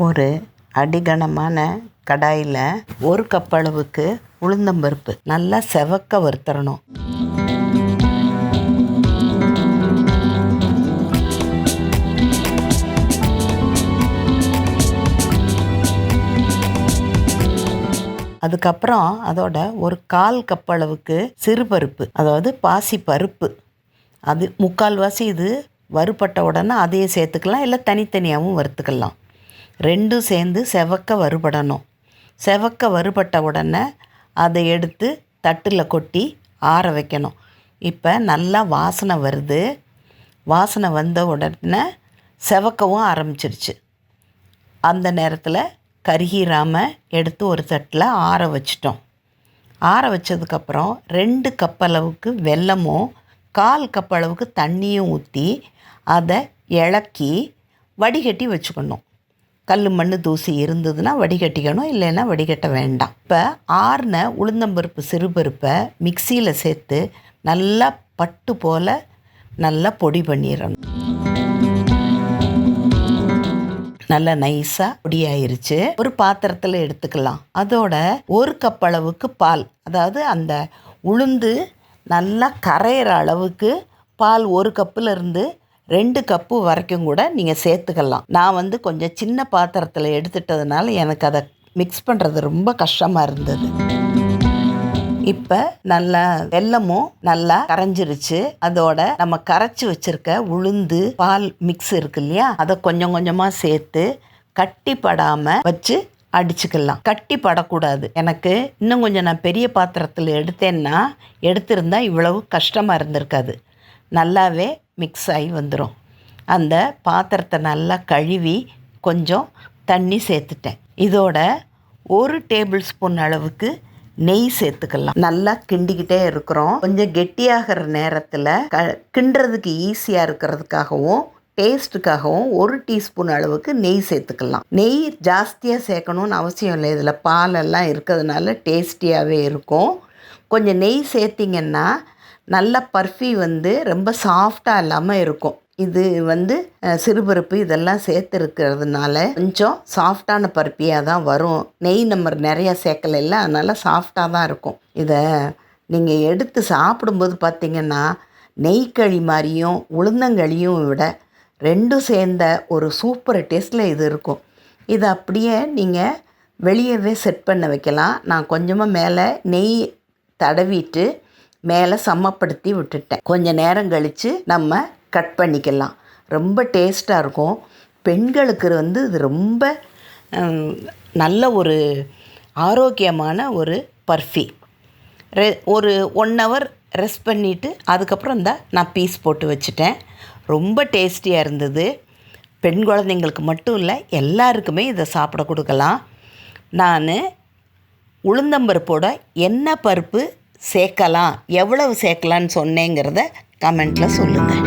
ஒரு அடிகனமான கடாயில் 1 கப் அளவுக்கு உளுந்தம்பருப்பு நல்லா செவக்க வறுத்தரணும். அதுக்கப்புறம் அதோட ஒரு 1/4 கப் அளவுக்கு சிறுபருப்பு, அதாவது பாசி பருப்பு, அது 3/4 இது வறுபட்ட உடனே அதையே சேர்த்துக்கலாம், இல்லை தனித்தனியாகவும் வறுத்துக்கலாம். ரெண்டும் சேர்ந்து செவக்க வறுபடணும். செவக்க வறுபட்ட உடனே அதை எடுத்து தட்டில் கொட்டி ஆற வைக்கணும். இப்போ நல்லா வாசனை வருது. வாசனை வந்த உடனே செவக்கவும் ஆரம்பிச்சிருச்சு. அந்த நேரத்தில் கருகிராமல் எடுத்து ஒரு தட்டில் ஆற வச்சிட்டோம். ஆற வச்சதுக்கப்புறம் 2 கப் அளவுக்கு வெல்லமும் 1/4 கப் அளவுக்கு தண்ணியும் ஊற்றி அதை இளக்கி வடிகட்டி வச்சுக்கணும். கல் மண் தூசி இருந்ததுன்னா வடிகட்டிக்கணும், இல்லைன்னா வடிகட்ட வேண்டாம். இப்போ ஆறின உளுந்தம்பருப்பு சிறுபருப்பை மிக்சியில் சேர்த்து நல்லா பட்டு போல் நல்லா பொடி பண்ணிடணும். நல்லா நைஸாக பொடியாயிருச்சு. ஒரு பாத்திரத்தில் எடுத்துக்கலாம். அதோட 1 கப் அளவுக்கு பால், அதாவது அந்த உளுந்து நல்லா கரையிற அளவுக்கு பால் 1 கப்புலேருந்து 2 கப்பு வரைக்கும் கூட நீங்கள் சேர்த்துக்கலாம். நான் கொஞ்சம் சின்ன பாத்திரத்தில் எடுத்துட்டதுனால எனக்கு அதை மிக்ஸ் பண்ணுறது ரொம்ப கஷ்டமாக இருந்தது. இப்போ நல்லா வெல்லமும் நல்லா கரைஞ்சிருச்சு. அதோட நம்ம கரைச்சி வச்சுருக்க உளுந்து பால் மிக்ஸ் இருக்கு இல்லையா, அதை கொஞ்சம் கொஞ்சமாக சேர்த்து கட்டி படாமல் வச்சு அடிச்சுக்கலாம். கட்டி படக்கூடாது. எனக்கு இன்னும் கொஞ்சம் நான் பெரிய பாத்திரத்தில் எடுத்திருந்தா இவ்வளவு கஷ்டமாக இருந்திருக்காது. நல்லாவே மிக்ஸ் ஆகி வந்துடும். அந்த பாத்திரத்தை நல்லா கழுவி கொஞ்சம் தண்ணி சேர்த்துட்டேன். இதோட 1 டேபிள் ஸ்பூன் அளவுக்கு நெய் சேர்த்துக்கலாம். நல்லா கிண்டிக்கிட்டே இருக்கிறோம். கொஞ்சம் கெட்டியாகிற நேரத்தில் கிண்டுறதுக்கு ஈஸியாக இருக்கிறதுக்காகவும் டேஸ்ட்டுக்காகவும் 1 டீஸ்பூன் அளவுக்கு நெய் சேர்த்துக்கலாம். நெய் ஜாஸ்தியாக சேர்க்கணுன்னு அவசியம் இல்லை. இதில் பாலெல்லாம் இருக்கிறதுனால டேஸ்டியாகவே இருக்கும். கொஞ்சம் நெய் சேர்த்திங்கன்னா நல்ல பர்ஃபி ரொம்ப சாஃப்டாக இல்லாமல் இருக்கும். இது சிறுபருப்பு இதெல்லாம் சேர்த்துருக்கிறதுனால கொஞ்சம் சாஃப்டான பருப்பியாக தான் வரும். நெய் நம்ம நிறையா சேர்க்கல, அதனால் சாஃப்டாக தான் இருக்கும். இதை நீங்கள் எடுத்து சாப்பிடும்போது பார்த்திங்கன்னா நெய்க்களி மாதிரியும் உளுந்தங்களியும் விட 2 சேர்ந்த ஒரு சூப்பர் டேஸ்ட்டில் இது இருக்கும். இதை அப்படியே நீங்கள் வெளியவே செட் பண்ண வைக்கலாம். நான் கொஞ்சமாக மேலே நெய் தடவிட்டு மேலே சமப்படுத்தி விட்டுட்டேன். கொஞ்சம் நேரம் கழித்து நம்ம கட் பண்ணிக்கலாம். ரொம்ப டேஸ்ட்டாக இருக்கும். பெண்களுக்கு இது ரொம்ப நல்ல ஒரு ஆரோக்கியமான ஒரு பர்ஃபி. ஒரு 1 ஹவர் ரெஸ்ட் பண்ணிவிட்டு அதுக்கப்புறம் நான் பீஸ் போட்டு வச்சுட்டேன். ரொம்ப டேஸ்டியாக இருந்தது. பெண் குழந்தைங்களுக்கு மட்டும் இல்லை, எல்லாருக்குமே இதை சாப்பிட கொடுக்கலாம். நான் உளுந்தம்பருப்போட என்ன பருப்பு சேர்க்கலாம், எவ்வளவு சேர்க்கலான்னு சொன்னேங்கிறத கமெண்ட்டில் சொல்லுங்கள்.